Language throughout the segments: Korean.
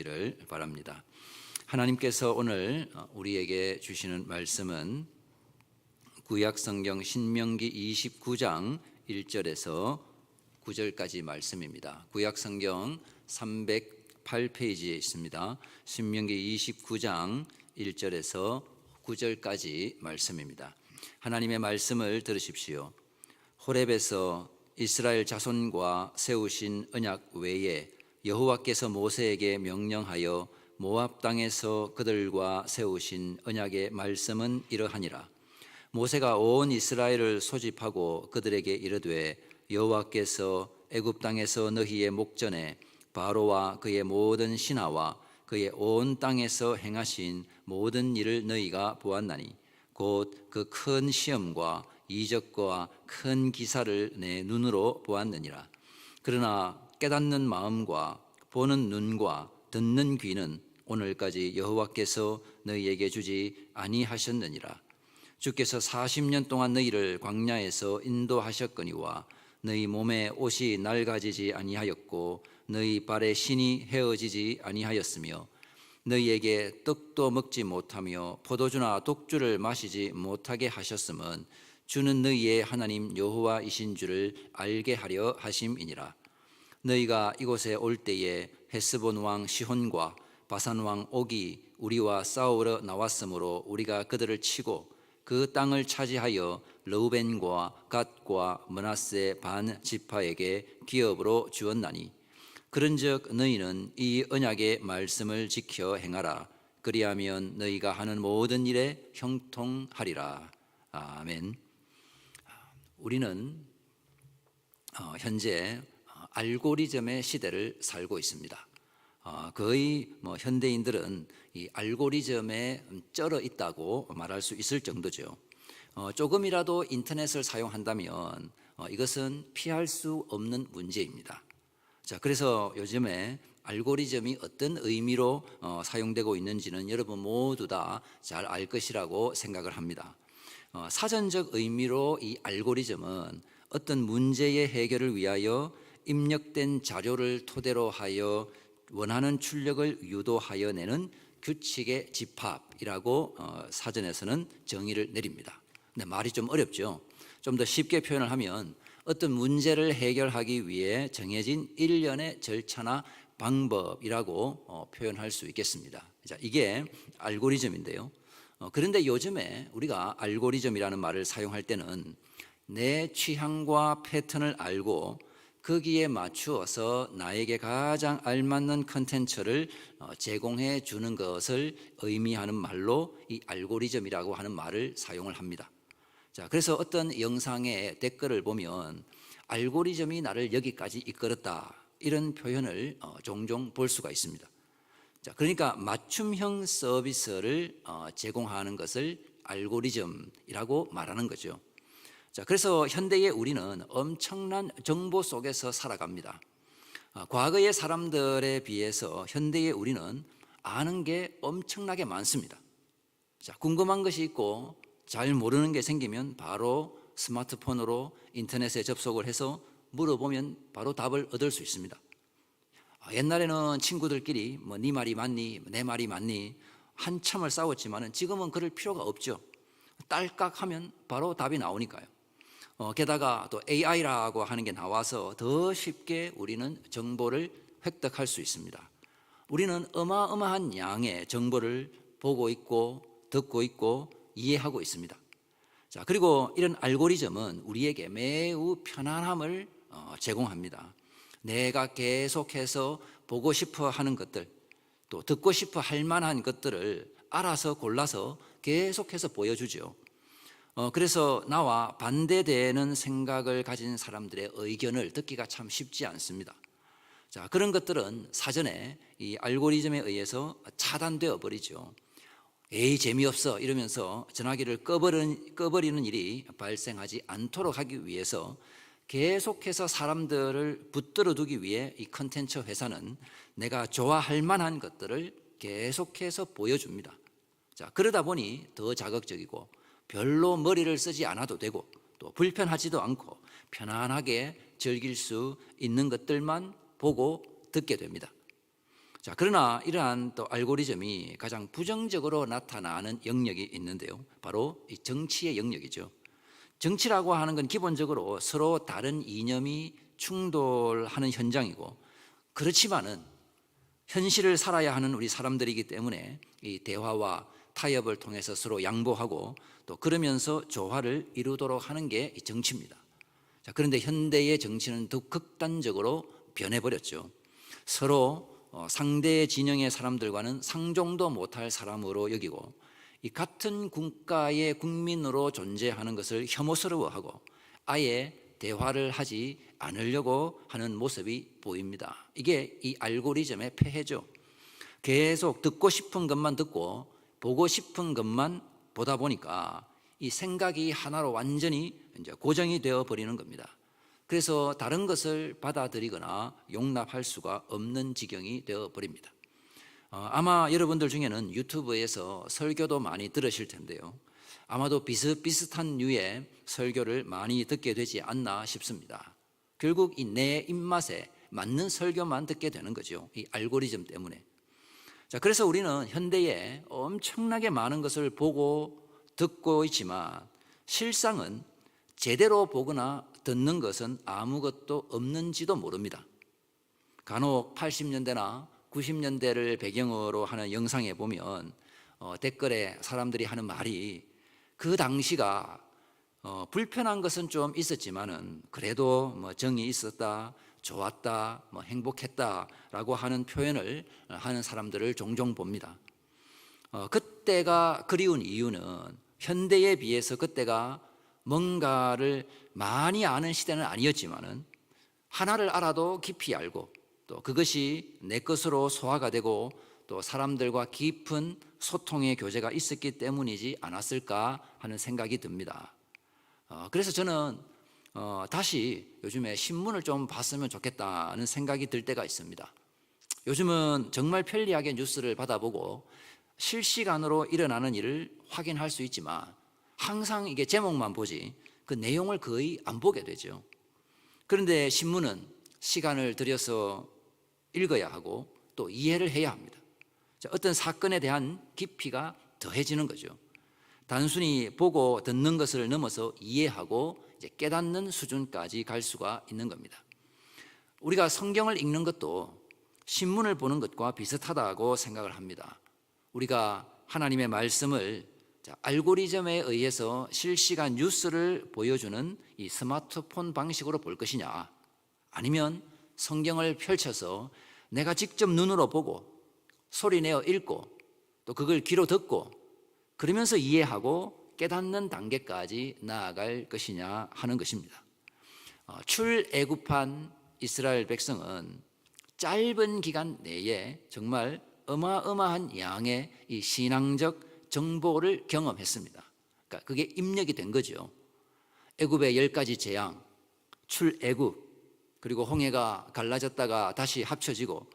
되시기를 바랍니다. 하나님께서 오늘 우리에게 주시는 말씀은 구약성경 신명기 29장 1절에서 9절까지 말씀입니다. 구약성경 308페이지에 있습니다. 신명기 29장 1절에서 9절까지 말씀입니다. 하나님의 말씀을 들으십시오. 호렙에서 이스라엘 자손과 세우신 언약 외에 여호와께서 모세에게 명령하여 모압 땅에서 그들과 세우신 언약의 말씀은 이러하니라. 모세가 온 이스라엘을 소집하고 그들에게 이르되 여호와께서 애굽 땅에서 너희의 목전에 바로와 그의 모든 신하와 그의 온 땅에서 행하신 모든 일을 너희가 보았나니 곧 그 큰 시험과 이적과 큰 기사를 내 눈으로 보았느니라. 그러나 깨닫는 마음과 보는 눈과 듣는 귀는 오늘까지 여호와께서 너희에게 주지 아니하셨느니라. 주께서 40년 동안 너희를 광야에서 인도하셨거니와 너희 몸에 옷이 낡아지지 아니하였고 너희 발에 신이 헤어지지 아니하였으며 너희에게 떡도 먹지 못하며 포도주나 독주를 마시지 못하게 하셨음은 주는 너희의 하나님 여호와이신 줄을 알게 하려 하심이니라. 너희가 이곳에 올 때에 헤스본 왕 시혼과 바산 왕 옥이 우리와 싸우러 나왔으므로 우리가 그들을 치고 그 땅을 차지하여 르우벤과 갓과 므낫세 반 지파에게 기업으로 주었나니 그런즉 너희는 이 언약의 말씀을 지켜 행하라. 그리하면 너희가 하는 모든 일에 형통하리라. 아멘. 우리는 현재 알고리즘의 시대를 살고 있습니다. 거의 현대인들은 이 알고리즘에 쩔어 있다고 말할 수 있을 정도죠. 조금이라도 인터넷을 사용한다면 이것은 피할 수 없는 문제입니다. 자, 그래서 요즘에 알고리즘이 어떤 의미로 사용되고 있는지는 여러분 모두 다 잘 알 것이라고 생각을 합니다. 사전적 의미로 이 알고리즘은 어떤 문제의 해결을 위하여 입력된 자료를 토대로 하여 원하는 출력을 유도하여 내는 규칙의 집합이라고 사전에서는 정의를 내립니다. 근데 말이 좀 어렵죠. 좀 더 쉽게 표현을 하면 어떤 문제를 해결하기 위해 정해진 일련의 절차나 방법이라고 표현할 수 있겠습니다. 자, 이게 알고리즘인데요. 그런데 요즘에 우리가 알고리즘이라는 말을 사용할 때는 내 취향과 패턴을 알고 거기에 맞추어서 나에게 가장 알맞는 컨텐츠를 제공해 주는 것을 의미하는 말로 이 알고리즘이라고 하는 말을 사용을 합니다. 자, 그래서 어떤 영상의 댓글을 보면 알고리즘이 나를 여기까지 이끌었다 이런 표현을 종종 볼 수가 있습니다. 자, 그러니까 맞춤형 서비스를 제공하는 것을 알고리즘이라고 말하는 거죠. 자, 그래서 현대의 우리는 엄청난 정보 속에서 살아갑니다. 과거의 사람들에 비해서 현대의 우리는 아는 게 엄청나게 많습니다. 자, 궁금한 것이 있고 잘 모르는 게 생기면 바로 스마트폰으로 인터넷에 접속을 해서 물어보면 바로 답을 얻을 수 있습니다. 옛날에는 친구들끼리 네 말이 맞니, 내 말이 맞니 한참을 싸웠지만 지금은 그럴 필요가 없죠. 딸깍하면 바로 답이 나오니까요. 게다가 또 AI라고 하는 게 나와서 더 쉽게 우리는 정보를 획득할 수 있습니다. 우리는 어마어마한 양의 정보를 보고 있고 듣고 있고 이해하고 있습니다. 자, 그리고 이런 알고리즘은 우리에게 매우 편안함을 제공합니다. 내가 계속해서 보고 싶어 하는 것들, 또 듣고 싶어 할 만한 것들을 알아서 골라서 계속해서 보여주죠. 그래서 나와 반대되는 생각을 가진 사람들의 의견을 듣기가 참 쉽지 않습니다. 자, 그런 것들은 사전에 이 알고리즘에 의해서 차단되어 버리죠. 에이, 재미없어 이러면서 전화기를 꺼버리는 일이 발생하지 않도록 하기 위해서 계속해서 사람들을 붙들어 두기 위해 이 컨텐츠 회사는 내가 좋아할 만한 것들을 계속해서 보여줍니다. 자, 그러다 보니 더 자극적이고 별로 머리를 쓰지 않아도 되고 또 불편하지도 않고 편안하게 즐길 수 있는 것들만 보고 듣게 됩니다. 자, 그러나 이러한 또 알고리즘이 가장 부정적으로 나타나는 영역이 있는데요. 바로 이 정치의 영역이죠. 정치라고 하는 건 기본적으로 서로 다른 이념이 충돌하는 현장이고, 그렇지만은 현실을 살아야 하는 우리 사람들이기 때문에 이 대화와 타협을 통해서 서로 양보하고 또 그러면서 조화를 이루도록 하는 게 이 정치입니다. 자, 그런데 현대의 정치는 더 극단적으로 변해버렸죠. 서로 상대 진영의 사람들과는 상종도 못할 사람으로 여기고, 이 같은 국가의 국민으로 존재하는 것을 혐오스러워하고 아예 대화를 하지 않으려고 하는 모습이 보입니다. 이게 이 알고리즘의 폐해죠. 계속 듣고 싶은 것만 듣고 보고 싶은 것만 보다 보니까 이 생각이 하나로 완전히 이제 고정이 되어 버리는 겁니다. 그래서 다른 것을 받아들이거나 용납할 수가 없는 지경이 되어 버립니다. 아마 여러분들 중에는 유튜브에서 설교도 많이 들으실 텐데요. 아마도 비슷비슷한 류의 설교를 많이 듣게 되지 않나 싶습니다. 결국 이 내 입맛에 맞는 설교만 듣게 되는 거죠. 이 알고리즘 때문에. 자, 그래서 우리는 현대에 엄청나게 많은 것을 보고 듣고 있지만 실상은 제대로 보거나 듣는 것은 아무것도 없는지도 모릅니다. 간혹 80년대나 90년대를 배경으로 하는 영상에 보면 댓글에 사람들이 하는 말이 그 당시가 불편한 것은 좀 있었지만은 그래도 뭐 정이 있었다, 좋았다, 뭐 행복했다라고 하는 표현을 하는 사람들을 종종 봅니다. 그때가 그리운 이유는 현대에 비해서 그때가 뭔가를 많이 아는 시대는 아니었지만은 하나를 알아도 깊이 알고 또 그것이 내 것으로 소화가 되고 또 사람들과 깊은 소통의 교제가 있었기 때문이지 않았을까 하는 생각이 듭니다. 그래서 저는 다시 요즘에 신문을 좀 봤으면 좋겠다는 생각이 들 때가 있습니다. 요즘은 정말 편리하게 뉴스를 받아보고 실시간으로 일어나는 일을 확인할 수 있지만 항상 이게 제목만 보지 그 내용을 거의 안 보게 되죠. 그런데 신문은 시간을 들여서 읽어야 하고 또 이해를 해야 합니다. 어떤 사건에 대한 깊이가 더해지는 거죠. 단순히 보고 듣는 것을 넘어서 이해하고 이제 깨닫는 수준까지 갈 수가 있는 겁니다. 우리가 성경을 읽는 것도 신문을 보는 것과 비슷하다고 생각을 합니다. 우리가 하나님의 말씀을 알고리즘에 의해서 실시간 뉴스를 보여주는 이 스마트폰 방식으로 볼 것이냐, 아니면 성경을 펼쳐서 내가 직접 눈으로 보고 소리내어 읽고 또 그걸 귀로 듣고 그러면서 이해하고 깨닫는 단계까지 나아갈 것이냐 하는 것입니다. 출애굽한 이스라엘 백성은 짧은 기간 내에 정말 어마어마한 양의 이 신앙적 정보를 경험했습니다. 그러니까 그게 입력이 된 거죠. 애굽의 10가지 재앙, 출애굽, 그리고 홍해가 갈라졌다가 다시 합쳐지고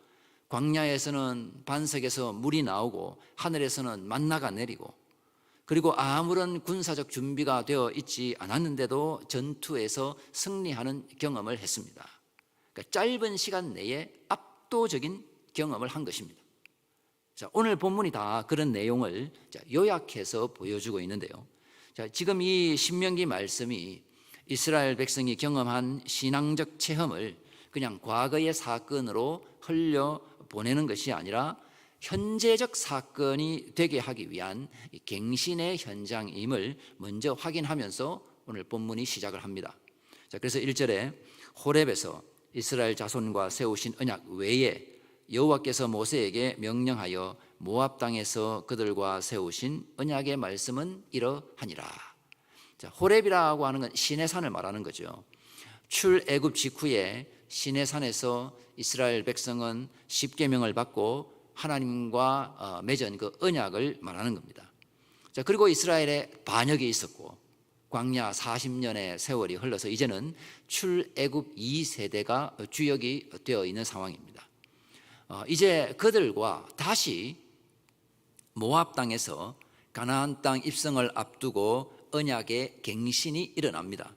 광야에서는 반석에서 물이 나오고 하늘에서는 만나가 내리고, 그리고 아무런 군사적 준비가 되어 있지 않았는데도 전투에서 승리하는 경험을 했습니다. 그러니까 짧은 시간 내에 압도적인 경험을 한 것입니다. 자, 오늘 본문이 다 그런 내용을 요약해서 보여주고 있는데요. 자, 지금 이 신명기 말씀이 이스라엘 백성이 경험한 신앙적 체험을 그냥 과거의 사건으로 흘려보내는 것이 아니라 현재적 사건이 되게 하기 위한 갱신의 현장임을 먼저 확인하면서 오늘 본문이 시작을 합니다. 자, 그래서 1절에 호렙에서 이스라엘 자손과 세우신 언약 외에 여호와께서 모세에게 명령하여 모압 땅에서 그들과 세우신 언약의 말씀은 이러하니라. 자, 호렙이라고 하는 건 시내산을 말하는 거죠. 출애굽 직후에 시내산에서 이스라엘 백성은 십계명을 받고 하나님과 맺은 그 언약을 말하는 겁니다. 자, 그리고 이스라엘에 반역이 있었고 광야 40년의 세월이 흘러서 이제는 출애굽 2세대가 주역이 되어 있는 상황입니다. 이제 그들과 다시 모압 땅에서 가나안 땅 입성을 앞두고 언약의 갱신이 일어납니다.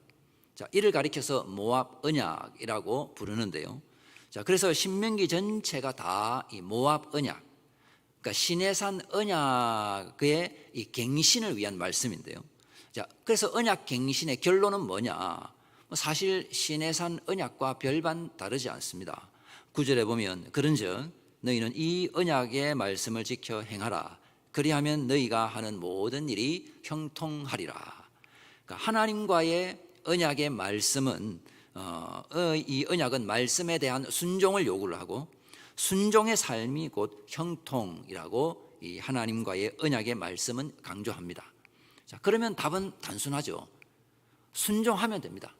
자, 이를 가리켜서 모압 언약이라고 부르는데요. 자, 그래서 신명기 전체가 다 이 모압 언약, 그러니까 시내산 언약의 이 갱신을 위한 말씀인데요. 자, 그래서 언약 갱신의 결론은 뭐냐? 사실 시내산 언약과 별반 다르지 않습니다. 9절에 보면 그런즉 너희는 이 언약의 말씀을 지켜 행하라. 그리하면 너희가 하는 모든 일이 형통하리라. 그러니까 하나님과의 언약의 말씀은 이 언약은 말씀에 대한 순종을 요구를 하고 순종의 삶이 곧 형통이라고 이 하나님과의 언약의 말씀은 강조합니다. 자, 그러면 답은 단순하죠. 순종하면 됩니다.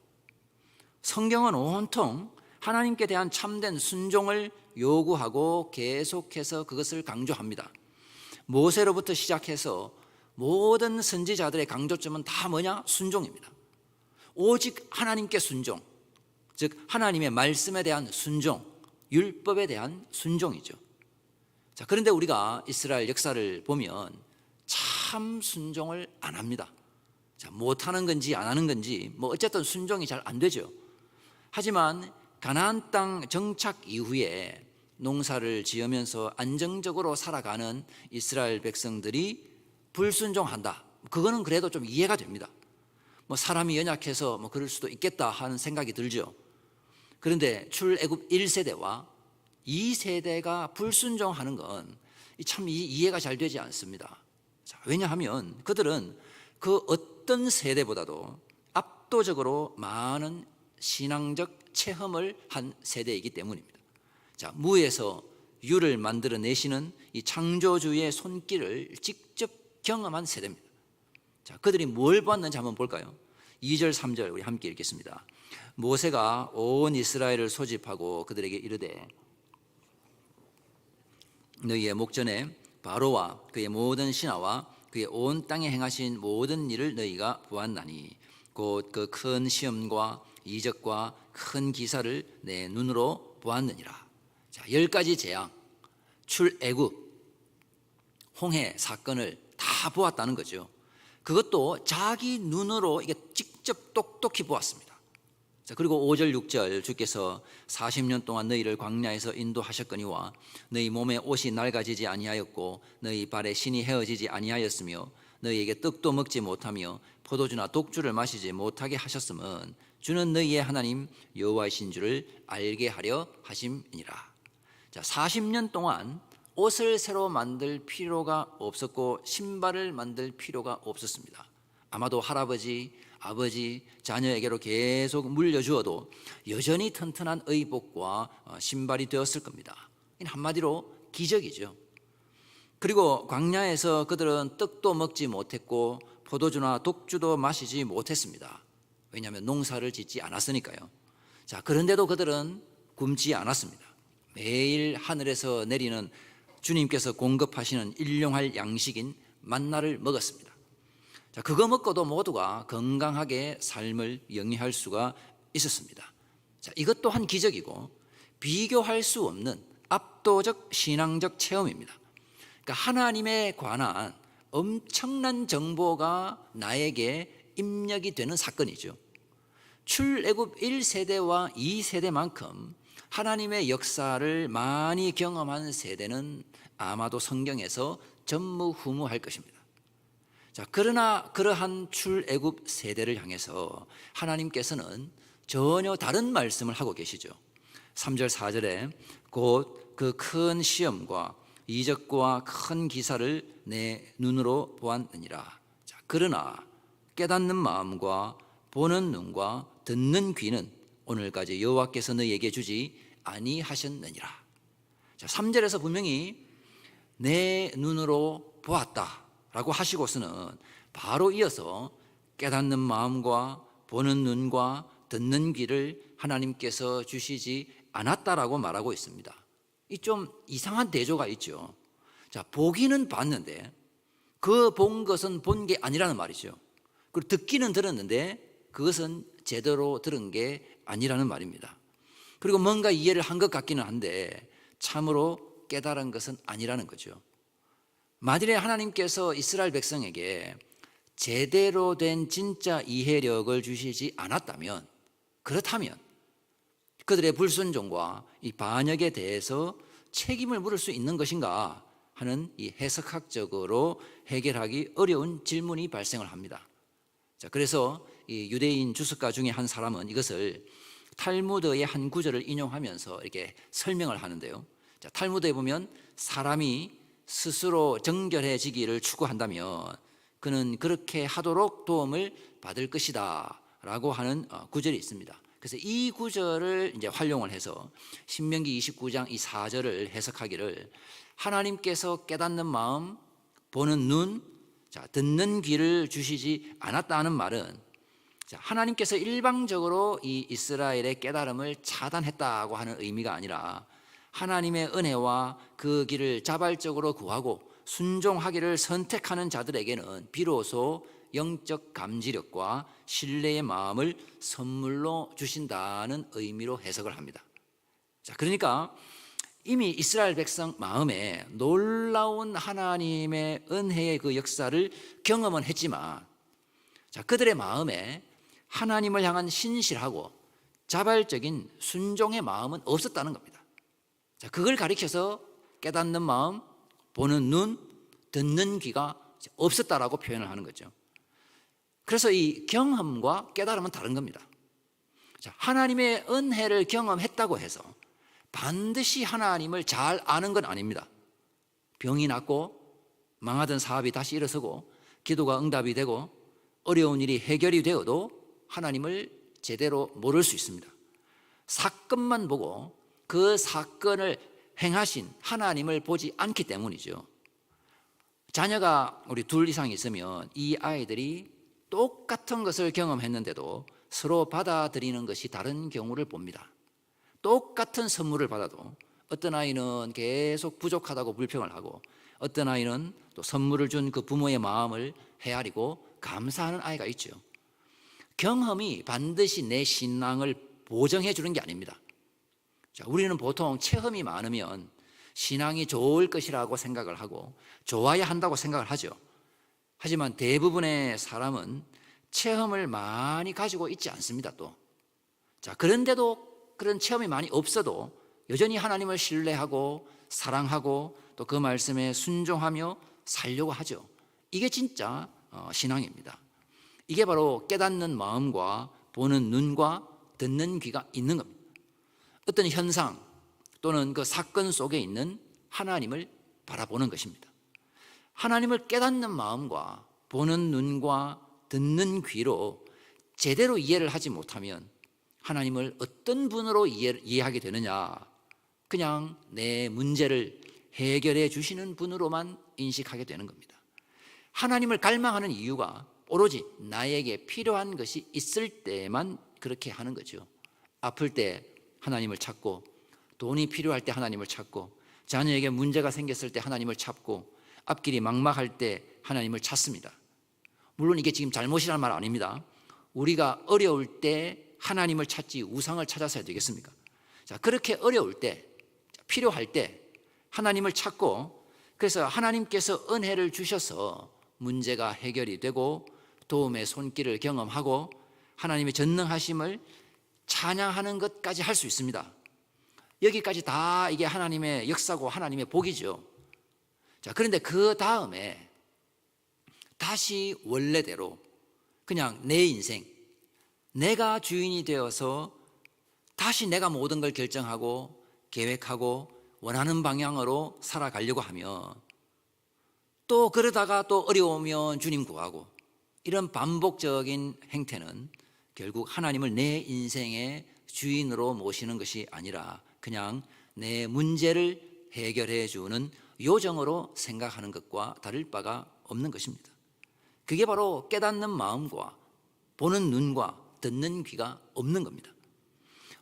성경은 온통 하나님께 대한 참된 순종을 요구하고 계속해서 그것을 강조합니다. 모세로부터 시작해서 모든 선지자들의 강조점은 다 뭐냐? 순종입니다. 오직 하나님께 순종, 즉 하나님의 말씀에 대한 순종, 율법에 대한 순종이죠. 자, 그런데 우리가 이스라엘 역사를 보면 참 순종을 안 합니다. 자, 못하는 건지 안 하는 건지 어쨌든 순종이 잘 안 되죠. 하지만 가나안 땅 정착 이후에 농사를 지으면서 안정적으로 살아가는 이스라엘 백성들이 불순종한다. 그거는 그래도 좀 이해가 됩니다. 사람이 연약해서 그럴 수도 있겠다 하는 생각이 들죠. 그런데 출애굽 1세대와 2세대가 불순종하는 건 참 이해가 잘 되지 않습니다. 자, 왜냐하면 그들은 그 어떤 세대보다도 압도적으로 많은 신앙적 체험을 한 세대이기 때문입니다. 자, 무에서 유를 만들어내시는 이 창조주의 손길을 직접 경험한 세대입니다. 자, 그들이 뭘 보았는지 한번 볼까요? 2절 3절 우리 함께 읽겠습니다. 모세가 온 이스라엘을 소집하고 그들에게 이르되 너희의 목전에 바로와 그의 모든 신하와 그의 온 땅에 행하신 모든 일을 너희가 보았나니 곧 그 큰 시험과 이적과 큰 기사를 내 눈으로 보았느니라. 자, 10가지 재앙, 출애굽, 홍해 사건을 다 보았다는 거죠. 그것도 자기 눈으로 이게 직접 똑똑히 보았습니다. 자, 그리고 5절 6절 주께서 40년 동안 너희를 광야에서 인도하셨거니와 너희 몸에 옷이 낡아지지 아니하였고 너희 발에 신이 헤어지지 아니하였으며 너희에게 떡도 먹지 못하며 포도주나 독주를 마시지 못하게 하셨음은 주는 너희의 하나님 여호와이신 줄을 알게 하려 하심이니라. 자, 40년 동안 옷을 새로 만들 필요가 없었고 신발을 만들 필요가 없었습니다. 아마도 할아버지, 아버지, 자녀에게로 계속 물려주어도 여전히 튼튼한 의복과 신발이 되었을 겁니다. 한마디로 기적이죠. 그리고 광야에서 그들은 떡도 먹지 못했고 포도주나 독주도 마시지 못했습니다. 왜냐하면 농사를 짓지 않았으니까요. 자, 그런데도 그들은 굶지 않았습니다. 매일 하늘에서 내리는 주님께서 공급하시는 일용할 양식인 만나를 먹었습니다. 자, 그거 먹고도 모두가 건강하게 삶을 영위할 수가 있었습니다. 자, 이것 또한 기적이고 비교할 수 없는 압도적 신앙적 체험입니다. 그러니까 하나님에 관한 엄청난 정보가 나에게 입력이 되는 사건이죠. 출애굽 1세대와 2세대만큼 하나님의 역사를 많이 경험한 세대는 아마도 성경에서 전무후무할 것입니다. 자, 그러나 그러한 출애굽 세대를 향해서 하나님께서는 전혀 다른 말씀을 하고 계시죠. 3절 4절에 곧 그 큰 시험과 이적과 큰 기사를 내 눈으로 보았느니라. 자, 그러나 깨닫는 마음과 보는 눈과 듣는 귀는 오늘까지 여호와께서 너희에게 주지 아니하셨느니라. 자, 3절에서 분명히 내 눈으로 보았다라고 하시고서는 바로 이어서 깨닫는 마음과 보는 눈과 듣는 귀를 하나님께서 주시지 않았다라고 말하고 있습니다. 이 좀 이상한 대조가 있죠. 자, 보기는 봤는데 그 본 것은 본 게 아니라는 말이죠. 그리고 듣기는 들었는데 그것은 제대로 들은 게 아니라는 말입니다. 그리고 뭔가 이해를 한 것 같기는 한데 참으로 깨달은 것은 아니라는 거죠. 만일에 하나님께서 이스라엘 백성에게 제대로 된 진짜 이해력을 주시지 않았다면, 그렇다면 그들의 불순종과 이 반역에 대해서 책임을 물을 수 있는 것인가 하는 이 해석학적으로 해결하기 어려운 질문이 발생을 합니다. 자, 그래서 이 유대인 주석가 중에 한 사람은 이것을 탈무드의 한 구절을 인용하면서 이렇게 설명을 하는데요. 자, 탈무드에 보면 사람이 스스로 정결해지기를 추구한다면 그는 그렇게 하도록 도움을 받을 것이다 라고 하는 구절이 있습니다. 그래서 이 구절을 이제 활용을 해서 신명기 29장 이 4절을 해석하기를 하나님께서 깨닫는 마음, 보는 눈, 자, 듣는 귀를 주시지 않았다는 말은 하나님께서 일방적으로 이 이스라엘의 깨달음을 차단했다고 하는 의미가 아니라 하나님의 은혜와 그 길을 자발적으로 구하고 순종하기를 선택하는 자들에게는 비로소 영적 감지력과 신뢰의 마음을 선물로 주신다는 의미로 해석을 합니다. 자, 그러니까 이미 이스라엘 백성 마음에 놀라운 하나님의 은혜의 그 역사를 경험은 했지만, 자, 그들의 마음에 하나님을 향한 신실하고 자발적인 순종의 마음은 없었다는 겁니다. 자, 그걸 가리켜서 깨닫는 마음, 보는 눈, 듣는 귀가 없었다라고 표현을 하는 거죠. 그래서 이 경험과 깨달음은 다른 겁니다. 자, 하나님의 은혜를 경험했다고 해서 반드시 하나님을 잘 아는 건 아닙니다. 병이 낫고 망하던 사업이 다시 일어서고 기도가 응답이 되고 어려운 일이 해결이 되어도 하나님을 제대로 모를 수 있습니다. 사건만 보고 그 사건을 행하신 하나님을 보지 않기 때문이죠. 자녀가 우리 둘 이상 있으면 이 아이들이 똑같은 것을 경험했는데도 서로 받아들이는 것이 다른 경우를 봅니다. 똑같은 선물을 받아도 어떤 아이는 계속 부족하다고 불평을 하고 어떤 아이는 또 선물을 준 그 부모의 마음을 헤아리고 감사하는 아이가 있죠. 경험이 반드시 내 신앙을 보정해 주는 게 아닙니다. 자, 우리는 보통 체험이 많으면 신앙이 좋을 것이라고 생각을 하고 좋아야 한다고 생각을 하죠. 하지만 대부분의 사람은 체험을 많이 가지고 있지 않습니다. 또, 자, 그런데도 그런 체험이 많이 없어도 여전히 하나님을 신뢰하고 사랑하고 또 그 말씀에 순종하며 살려고 하죠. 이게 진짜 신앙입니다. 이게 바로 깨닫는 마음과 보는 눈과 듣는 귀가 있는 겁니다. 어떤 현상 또는 그 사건 속에 있는 하나님을 바라보는 것입니다. 하나님을 깨닫는 마음과 보는 눈과 듣는 귀로 제대로 이해를 하지 못하면 하나님을 어떤 분으로 이해하게 되느냐? 그냥 내 문제를 해결해 주시는 분으로만 인식하게 되는 겁니다. 하나님을 갈망하는 이유가 오로지 나에게 필요한 것이 있을 때만 그렇게 하는 거죠. 아플 때 하나님을 찾고, 돈이 필요할 때 하나님을 찾고, 자녀에게 문제가 생겼을 때 하나님을 찾고, 앞길이 막막할 때 하나님을 찾습니다. 물론 이게 지금 잘못이라는 말 아닙니다. 우리가 어려울 때 하나님을 찾지 우상을 찾아서야 되겠습니까? 자, 그렇게 어려울 때, 필요할 때 하나님을 찾고, 그래서 하나님께서 은혜를 주셔서 문제가 해결이 되고 도움의 손길을 경험하고 하나님의 전능하심을 찬양하는 것까지 할 수 있습니다. 여기까지 다 이게 하나님의 역사고 하나님의 복이죠. 자, 그런데 그 다음에 다시 원래대로 그냥 내 인생, 내가 주인이 되어서 다시 내가 모든 걸 결정하고 계획하고 원하는 방향으로 살아가려고 하면 또 그러다가 또 어려우면 주님 구하고 이런 반복적인 행태는 결국 하나님을 내 인생의 주인으로 모시는 것이 아니라 그냥 내 문제를 해결해 주는 요정으로 생각하는 것과 다를 바가 없는 것입니다. 그게 바로 깨닫는 마음과 보는 눈과 듣는 귀가 없는 겁니다.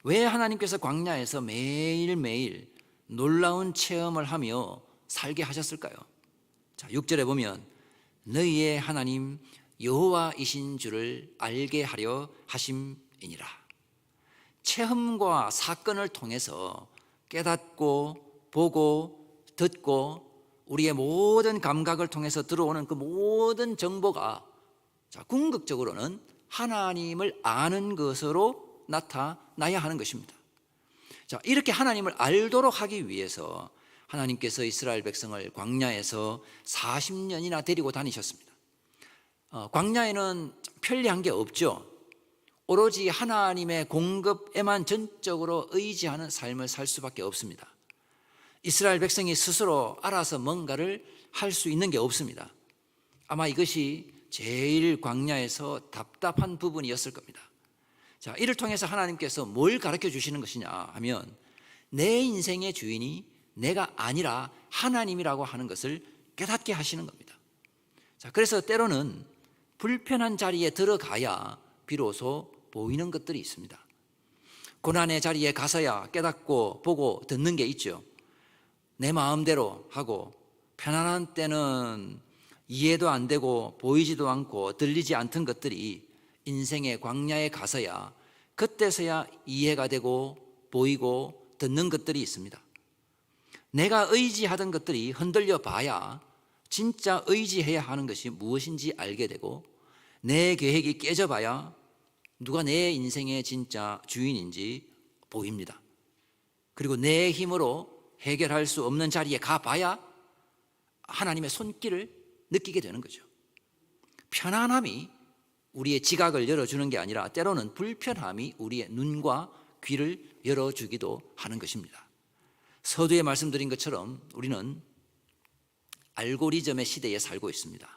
왜 하나님께서 광야에서 매일매일 놀라운 체험을 하며 살게 하셨을까요? 자, 6절에 보면 너희의 하나님 여호와이신 줄을 알게 하려 하심이니라. 체험과 사건을 통해서 깨닫고 보고 듣고 우리의 모든 감각을 통해서 들어오는 그 모든 정보가 자, 궁극적으로는 하나님을 아는 것으로 나타나야 하는 것입니다. 자, 이렇게 하나님을 알도록 하기 위해서 하나님께서 이스라엘 백성을 광야에서 40년이나 데리고 다니셨습니다. 광야에는 편리한 게 없죠. 오로지 하나님의 공급에만 전적으로 의지하는 삶을 살 수밖에 없습니다. 이스라엘 백성이 스스로 알아서 뭔가를 할 수 있는 게 없습니다. 아마 이것이 제일 광야에서 답답한 부분이었을 겁니다. 자, 이를 통해서 하나님께서 뭘 가르쳐 주시는 것이냐 하면 내 인생의 주인이 내가 아니라 하나님이라고 하는 것을 깨닫게 하시는 겁니다. 자, 그래서 때로는 불편한 자리에 들어가야 비로소 보이는 것들이 있습니다. 고난의 자리에 가서야 깨닫고 보고 듣는 게 있죠. 내 마음대로 하고 편안한 때는 이해도 안 되고 보이지도 않고 들리지 않던 것들이 인생의 광야에 가서야 그때서야 이해가 되고 보이고 듣는 것들이 있습니다. 내가 의지하던 것들이 흔들려 봐야 진짜 의지해야 하는 것이 무엇인지 알게 되고 내 계획이 깨져 봐야 누가 내 인생의 진짜 주인인지 보입니다. 그리고 내 힘으로 해결할 수 없는 자리에 가봐야 하나님의 손길을 느끼게 되는 거죠. 편안함이 우리의 지각을 열어주는 게 아니라 때로는 불편함이 우리의 눈과 귀를 열어주기도 하는 것입니다. 서두에 말씀드린 것처럼 우리는 알고리즘의 시대에 살고 있습니다.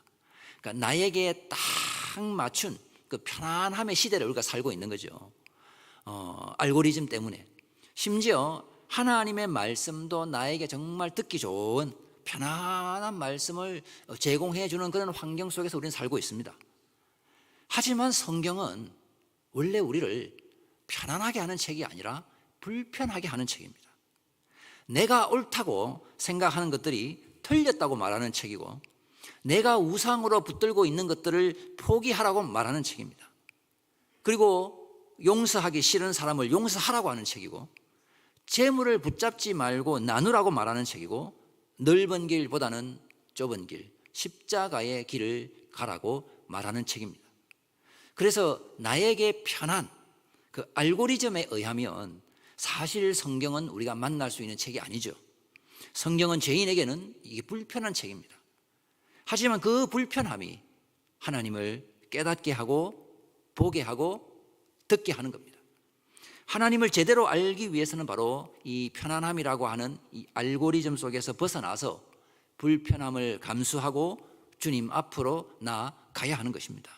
그러니까 나에게 딱 맞춘 그 편안함의 시대를 우리가 살고 있는 거죠. 알고리즘 때문에. 심지어 하나님의 말씀도 나에게 정말 듣기 좋은 편안한 말씀을 제공해 주는 그런 환경 속에서 우리는 살고 있습니다. 하지만 성경은 원래 우리를 편안하게 하는 책이 아니라 불편하게 하는 책입니다. 내가 옳다고 생각하는 것들이 틀렸다고 말하는 책이고 내가 우상으로 붙들고 있는 것들을 포기하라고 말하는 책입니다. 그리고 용서하기 싫은 사람을 용서하라고 하는 책이고 재물을 붙잡지 말고 나누라고 말하는 책이고 넓은 길보다는 좁은 길, 십자가의 길을 가라고 말하는 책입니다. 그래서 나에게 편한 그 알고리즘에 의하면 사실 성경은 우리가 만날 수 있는 책이 아니죠. 성경은 죄인에게는 이게 불편한 책입니다. 하지만 그 불편함이 하나님을 깨닫게 하고 보게 하고 듣게 하는 겁니다. 하나님을 제대로 알기 위해서는 바로 이 편안함이라고 하는 이 알고리즘 속에서 벗어나서 불편함을 감수하고 주님 앞으로 나아가야 하는 것입니다.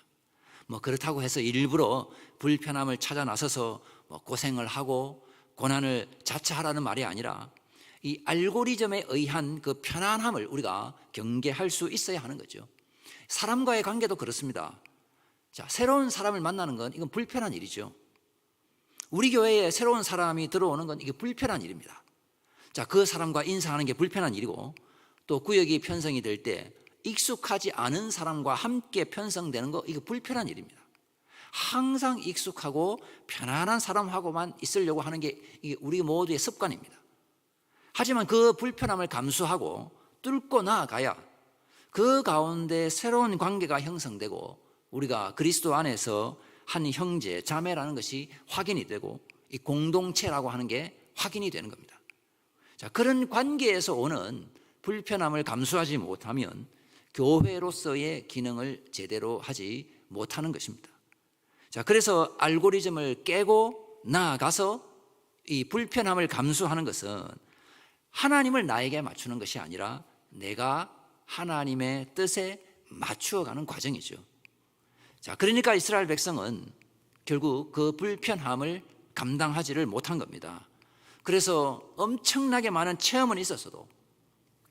그렇다고 해서 일부러 불편함을 찾아 나서서 고생을 하고 고난을 자처하라는 말이 아니라 이 알고리즘에 의한 그 편안함을 우리가 경계할 수 있어야 하는 거죠. 사람과의 관계도 그렇습니다. 자, 새로운 사람을 만나는 건 이건 불편한 일이죠. 우리 교회에 새로운 사람이 들어오는 건 이게 불편한 일입니다. 자, 그 사람과 인사하는 게 불편한 일이고 또 구역이 편성이 될 때 익숙하지 않은 사람과 함께 편성되는 거 이거 불편한 일입니다. 항상 익숙하고 편안한 사람하고만 있으려고 하는 게 이게 우리 모두의 습관입니다. 하지만 그 불편함을 감수하고 뚫고 나아가야 그 가운데 새로운 관계가 형성되고 우리가 그리스도 안에서 한 형제, 자매라는 것이 확인이 되고 이 공동체라고 하는 게 확인이 되는 겁니다. 자, 그런 관계에서 오는 불편함을 감수하지 못하면 교회로서의 기능을 제대로 하지 못하는 것입니다. 자, 그래서 알고리즘을 깨고 나아가서 이 불편함을 감수하는 것은 하나님을 나에게 맞추는 것이 아니라 내가 하나님의 뜻에 맞추어가는 과정이죠. 자, 그러니까 이스라엘 백성은 결국 그 불편함을 감당하지를 못한 겁니다. 그래서 엄청나게 많은 체험은 있었어도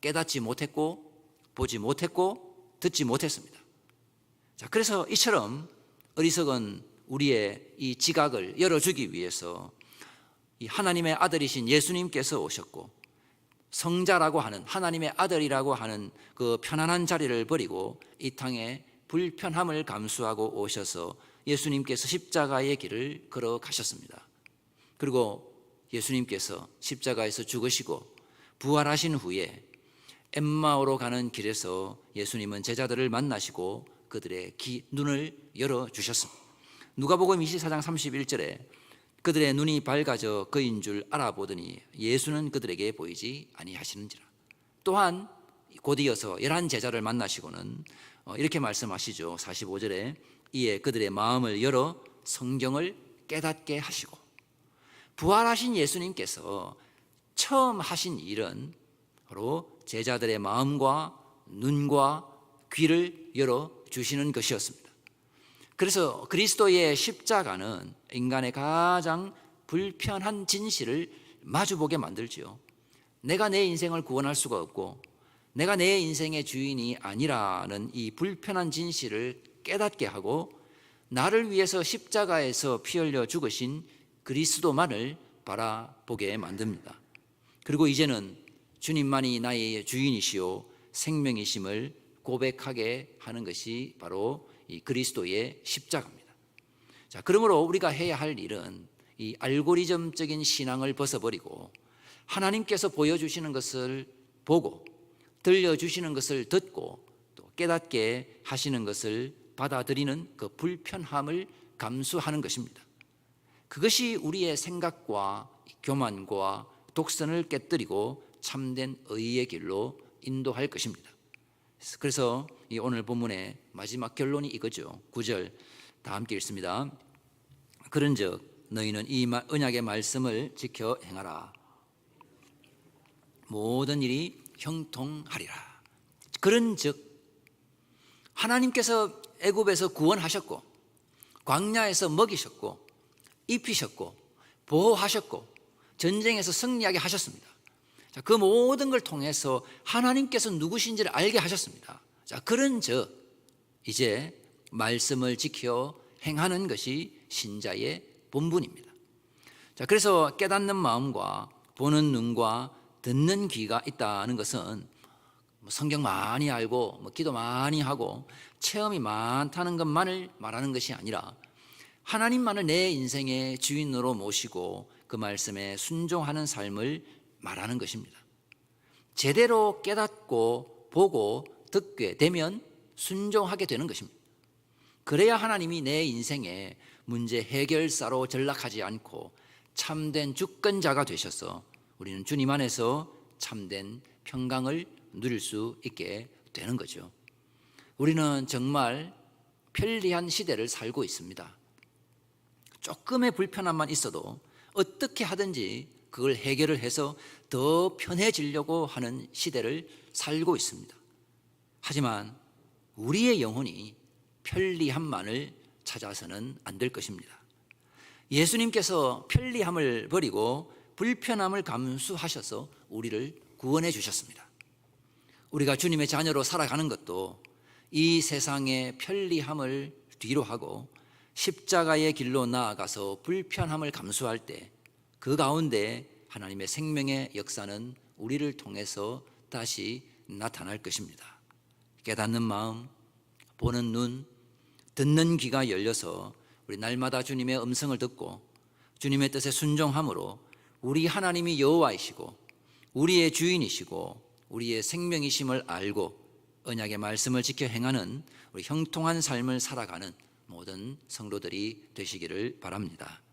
깨닫지 못했고 보지 못했고 듣지 못했습니다. 자, 그래서 이처럼 어리석은 우리의 이 지각을 열어주기 위해서 이 하나님의 아들이신 예수님께서 오셨고 성자라고 하는 하나님의 아들이라고 하는 그 편안한 자리를 버리고 이 땅에 불편함을 감수하고 오셔서 예수님께서 십자가의 길을 걸어가셨습니다. 그리고 예수님께서 십자가에서 죽으시고 부활하신 후에 엠마오로 가는 길에서 예수님은 제자들을 만나시고 그들의 눈을 열어주셨습니다. 누가복음 24장 31절에 그들의 눈이 밝아져 그인 줄 알아보더니 예수는 그들에게 보이지 아니하시는지라. 또한 곧 이어서 11 제자를 만나시고는 이렇게 말씀하시죠. 45절에 이에 그들의 마음을 열어 성경을 깨닫게 하시고, 부활하신 예수님께서 처음 하신 일은 바로 제자들의 마음과 눈과 귀를 열어 주시는 것이었습니다. 그래서 그리스도의 십자가는 인간의 가장 불편한 진실을 마주보게 만들지요. 내가 내 인생을 구원할 수가 없고 내가 내 인생의 주인이 아니라는 이 불편한 진실을 깨닫게 하고, 나를 위해서 십자가에서 피 흘려 죽으신 그리스도만을 바라보게 만듭니다. 그리고 이제는 주님만이 나의 주인이시요 생명이심을 고백하게 하는 것이 바로 이 그리스도의 십자가입니다. 자, 그러므로 우리가 해야 할 일은 이 알고리즘적인 신앙을 벗어버리고 하나님께서 보여주시는 것을 보고 들려주시는 것을 듣고 또 깨닫게 하시는 것을 받아들이는 그 불편함을 감수하는 것입니다. 그것이 우리의 생각과 교만과 독선을 깨뜨리고 참된 의의 길로 인도할 것입니다. 그래서 이 오늘 본문의 마지막 결론이 이거죠. 9절 다 함께 읽습니다. 그런즉 너희는 이 언약의 말씀을 지켜 행하라. 모든 일이 형통하리라. 그런즉 하나님께서 애굽에서 구원하셨고 광야에서 먹이셨고 입히셨고 보호하셨고 전쟁에서 승리하게 하셨습니다. 자, 그 모든 걸 통해서 하나님께서 누구신지를 알게 하셨습니다. 자, 그런즉 이제 말씀을 지켜 행하는 것이 신자의 본분입니다. 자, 그래서 깨닫는 마음과 보는 눈과 듣는 귀가 있다는 것은 성경 많이 알고 기도 많이 하고 체험이 많다는 것만을 말하는 것이 아니라 하나님만을 내 인생의 주인으로 모시고 그 말씀에 순종하는 삶을 말하는 것입니다. 제대로 깨닫고 보고 듣게 되면 순종하게 되는 것입니다. 그래야 하나님이 내 인생의 문제 해결사로 전락하지 않고 참된 주권자가 되셔서 우리는 주님 안에서 참된 평강을 누릴 수 있게 되는 거죠. 우리는 정말 편리한 시대를 살고 있습니다. 조금의 불편함만 있어도 어떻게 하든지 그걸 해결을 해서 더 편해지려고 하는 시대를 살고 있습니다. 하지만 우리의 영혼이 편리함만을 찾아서는 안 될 것입니다. 예수님께서 편리함을 버리고 불편함을 감수하셔서 우리를 구원해 주셨습니다. 우리가 주님의 자녀로 살아가는 것도 이 세상의 편리함을 뒤로 하고 십자가의 길로 나아가서 불편함을 감수할 때 그 가운데 하나님의 생명의 역사는 우리를 통해서 다시 나타날 것입니다. 깨닫는 마음, 보는 눈, 듣는 귀가 열려서 우리 날마다 주님의 음성을 듣고 주님의 뜻에 순종함으로 우리 하나님이 여호와이시고 우리의 주인이시고 우리의 생명이심을 알고 언약의 말씀을 지켜 행하는 우리 형통한 삶을 살아가는 모든 성도들이 되시기를 바랍니다.